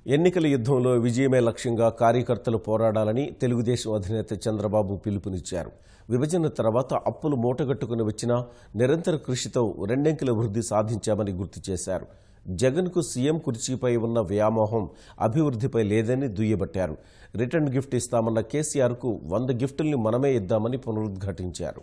ఎన్నికల యుద్ధంలో విజయమే లక్ష్యంగా కార్యకర్తలు పోరాడాలని తెలుగుదేశం అధినేత చంద్రబాబు పిలుపునిచ్చారు. విభజన తర్వాత అప్పులు మూటగట్టుకుని వచ్చినా నిరంతర కృషితో రెండంకెల వృద్ధి సాధించామని గుర్తు చేశారు. జగన్కు సీఎం కుర్చీపై ఉన్న వ్యామోహం అభివృద్ధిపై లేదని దుయ్యబట్టారు. రిటర్న్ గిఫ్ట్ ఇస్తామన్న కేసీఆర్కు 100 గిఫ్టుల్ని మనమే ఇద్దామని పునరుద్ఘాటించారు.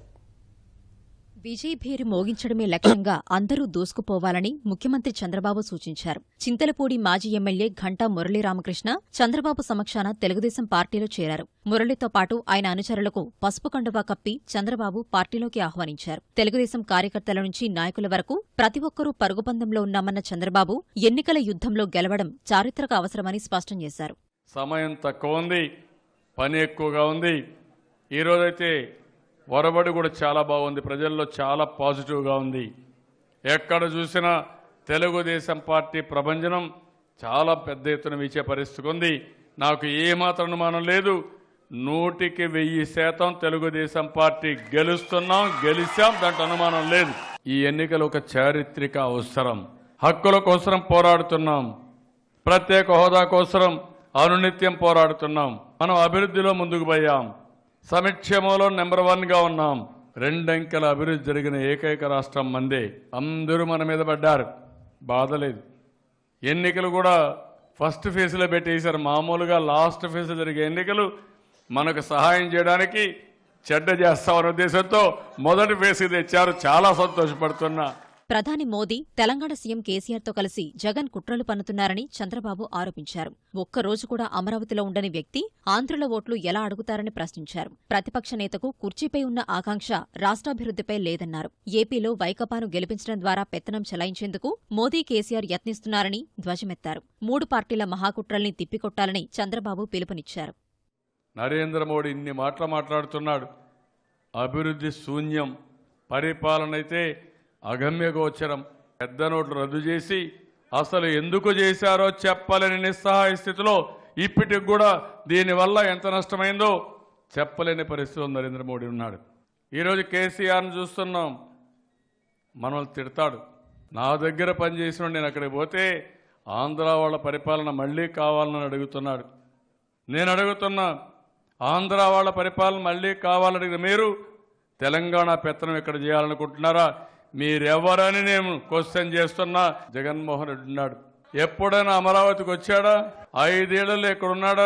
విజయభేరి మోగించడమే లక్ష్యంగా అందరూ దూసుకుపోవాలని ముఖ్యమంత్రి చంద్రబాబు సూచించారు. చింతలపూడి మాజీ ఎమ్మెల్యే ఘంటా మురళీరామకృష్ణ చంద్రబాబు సమక్షాన తెలుగుదేశం పార్టీలో చేరారు. మురళితో పాటు ఆయన అనుచరులకు పసుపు కండువా కప్పి చంద్రబాబు పార్టీలోకి ఆహ్వానించారు. తెలుగుదేశం కార్యకర్తల నుంచి నాయకుల వరకు ప్రతి ఒక్కరూ పరుగుపందంలో ఉన్నామన్న చంద్రబాబు ఎన్నికల యుద్ధంలో గెలవడం చారిత్రక అవసరమని స్పష్టం చేశారు. సమయం తక్కువ ఉంది, పని ఎక్కువగా ఉంది. ఈరోజైతే వరబడి కూడా చాలా బాగుంది, ప్రజల్లో చాలా పాజిటివ్గా ఉంది. ఎక్కడ చూసినా తెలుగుదేశం పార్టీ ప్రభంజనం చాలా పెద్ద ఎత్తున వీచే పరిస్థితి ఉంది. నాకు ఏమాత్రం అనుమానం లేదు, 100% తెలుగుదేశం పార్టీ గెలిచాం, దాంట్లో అనుమానం లేదు. ఈ ఎన్నికలు ఒక చారిత్రక అవసరం. హక్కుల కోసం పోరాడుతున్నాం, ప్రత్యేక హోదా కోసం అనునిత్యం పోరాడుతున్నాం. మనం అభివృద్ధిలో ముందుకు పోయాం, సంక్షేమంలో నెంబర్ 1గా ఉన్నాం. రెండంకెల అభివృద్ధి జరిగిన ఏకైక రాష్ట్రం మందే. అందరూ మన మీద పడ్డారు, బాధలేదు. ఎన్నికలు కూడా ఫస్ట్ ఫేజ్లో పెట్టేశారు. మామూలుగా లాస్ట్ ఫేజ్ జరిగే ఎన్నికలు మనకు సహాయం చేయడానికి, చెడ్డ చేస్తామన్న ఉద్దేశంతో మొదటి ఫేజ్ తెచ్చారు. చాలా సంతోషపడుతున్నా. ప్రధాని మోదీ తెలంగాణ సీఎం కేసీఆర్తో కలిసి జగన్ కుట్రలు పన్నుతున్నారని చంద్రబాబు ఆరోపించారు. ఒక్కరోజు కూడా అమరావతిలో ఉండని వ్యక్తి ఆంధ్రుల ఓట్లు ఎలా అడుగుతారని ప్రశ్నించారు. ప్రతిపక్ష నేతకు కుర్చీపై ఉన్న ఆకాంక్ష రాష్ట్రాభివృద్ధిపై లేదన్నారు. ఏపీలో వైకాపాను గెలిపించడం ద్వారా పెత్తనం చెలాయించేందుకు మోదీ కేసీఆర్ యత్నిస్తున్నారని ధ్వజమెత్తారు. 3 పార్టీల మహాకుట్రల్ని తిప్పికొట్టాలని చంద్రబాబు పిలుపునిచ్చారు. నరేంద్ర మోడీ ఇన్ని మాటలు మాట్లాడుతున్నాడు. అభివృద్ధి శూన్యం, పరిపాలన అయితే అగమ్యగోచరం. పెద్ద నోట్లు రద్దు చేసి అసలు ఎందుకు చేశారో చెప్పలేని నిస్సహాయ స్థితిలో ఇప్పటికి కూడా దీనివల్ల ఎంత నష్టమైందో చెప్పలేని పరిస్థితిలో నరేంద్ర మోడీ ఉన్నాడు. ఈరోజు కేసీఆర్ను చూస్తున్నాం, మనల్ని తిడతాడు. నా దగ్గర పనిచేసిన నేను అక్కడికి పోతే ఆంధ్ర వాళ్ళ పరిపాలన మళ్ళీ కావాలని అడుగుతున్నాడు. నేను అడుగుతున్నా, ఆంధ్ర వాళ్ళ పరిపాలన మళ్ళీ కావాలని అడిగిన మీరు తెలంగాణ పెత్తనం ఇక్కడ చేయాలనుకుంటున్నారా? మీరెవరని నేను క్వశ్చన్ చేస్తున్నా. జగన్మోహన్ రెడ్డి ఉన్నాడు, ఎప్పుడైనా అమరావతికి వచ్చాడా? 5 ఏళ్లలో ఎక్కడున్నాడా?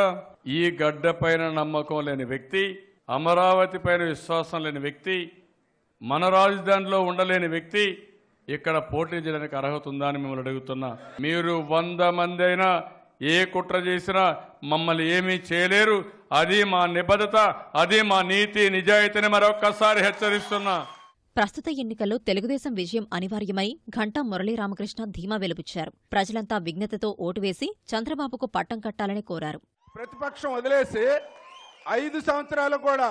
ఈ గడ్డ పైన నమ్మకం లేని వ్యక్తి, అమరావతి పైన విశ్వాసం లేని వ్యక్తి, మన రాజధానిలో ఉండలేని వ్యక్తి ఇక్కడ పోటీ చేయడానికి అర్హత ఉందా అని మిమ్మల్ని అడుగుతున్నా. మీరు 100 మంది అయినా ఏ కుట్ర చేసినా మమ్మల్ని ఏమీ చేయలేరు. అది మా నిబద్ధత, అది మా నీతి నిజాయితీని మరొక్కసారి హెచ్చరిస్తున్నా. ప్రస్తుత ఎన్నికల్లో తెలుగుదేశం విజయం అనివార్యమై ఘంటా మురళీరామకృష్ణ ధీమా వెలుబుచ్చారు. ప్రజలంతా విజ్ఞతతో ఓటు వేసి చంద్రబాబుకు పట్టం కట్టాలని కోరారు. ప్రతిపక్షం వదిలేసి 5 సంవత్సరాలు కూడా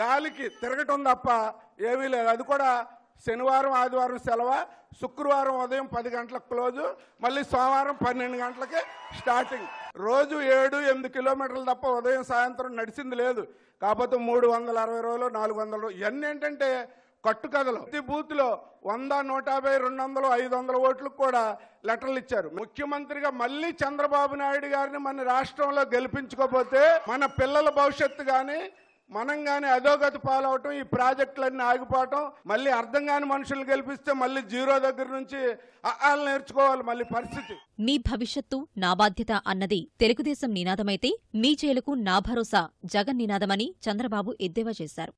గాలికి తిరగటం తప్ప ఏమీ లేదు. అది కూడా శనివారం ఆదివారం సెలవు, శుక్రవారం ఉదయం 10 గంటలకు క్లోజు, మళ్ళీ సోమవారం 12 గంటలకి స్టార్టింగ్. రోజు 7-8 కిలోమీటర్లు తప్ప ఉదయం సాయంత్రం నడిచింది లేదు. కాకపోతే 360 రోజులు 400 రోజులు ఇవన్నీ ఏంటంటే కట్టుకథలు. ప్రతి బూత్లో 100, 150, 200, 500 ఓట్లకు కూడా లెటర్లు ఇచ్చారు. ముఖ్యమంత్రిగా మళ్ళీ చంద్రబాబు నాయుడు గారిని మన రాష్ట్రంలో గెలిపించుకోకపోతే మన పిల్లల భవిష్యత్తు కానీ మనం కానీ అధోగతి పాలవటం, ఈ ప్రాజెక్టులన్నీ ఆగిపోవటం, మళ్ళీ అర్థం కాని మనుషులు గెలిపిస్తే మళ్ళీ 0 దగ్గర నుంచి నేర్చుకోవాలి మళ్ళీ పరిస్థితి. మీ భవిష్యత్తు నా బాధ్యత అన్నది తెలుగుదేశం నినాదమైతే మీ జైలుకు నా భరోసా జగన్ నినాదమని చంద్రబాబు ఎద్దేవా చేశారు.